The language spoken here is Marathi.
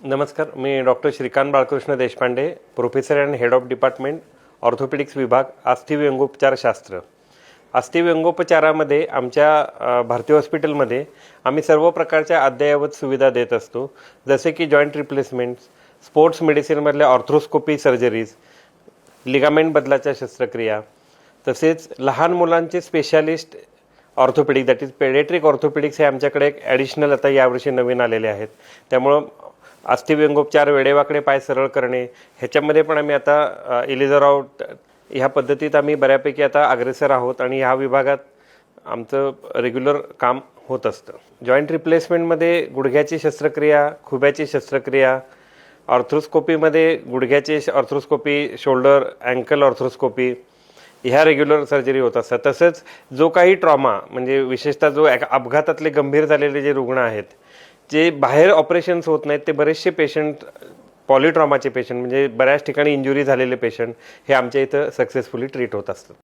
नमस्कार, मी doctor Shrikant Balkrishna Deshpande, professor and head of department orthopaedics विभाग, अस्थिव्यंगोपचारशास्त्र. अस्थिव्यंगोपचारामध्ये आमच्या भारतीय हॉस्पिटलमध्ये आम्ही सर्व प्रकारच्या अद्ययावत सुविधा देत असतो, जसे की जॉईंट रिप्लेसमेंट्स, स्पोर्ट्स मेडिसिनमधल्या ऑर्थ्रोस्कोपी सर्जरीज, लिगामेंट बदलाच्या शस्त्रक्रिया, तसेच लहान मुलांचे specialist orthopaedic that is paediatric orthopaedics हे आमच्याकडे एक ॲडिशनल आता यावर्षी नवीन आलेले आहेत. त्यामुळं अस्थिव्यंगोपचार, वेडेवाकडे पाय सरळ करणे ह्याच्यामध्ये पण आम्ही आता इलिझराव ह्या पद्धतीत आम्ही बऱ्यापैकी आता अग्रेसर आहोत आणि ह्या विभागात आमचं रेग्युलर काम होत असतं. जॉईंट रिप्लेसमेंटमध्ये गुडघ्याची शस्त्रक्रिया, खुब्याची शस्त्रक्रिया, ऑर्थ्रोस्कोपीमध्ये गुडघ्याची ऑर्थ्रोस्कोपी, शोल्डर अँकल ऑर्थ्रोस्कोपी ह्या रेग्युलर सर्जरी होत असतात. तसंच जो काही ट्रॉमा म्हणजे विशेषतः जो अपघातातले गंभीर झालेले जे रुग्ण आहेत, जे बाहेर ऑपरेशन्स होत नाहीत, ते बरेचसे पेशंट पॉलिट्रॉमाचे पेशंट म्हणजे बऱ्याच ठिकाणी इंजुरी झालेले पेशंट हे आमच्या इथं सक्सेसफुली ट्रीट होत असतात.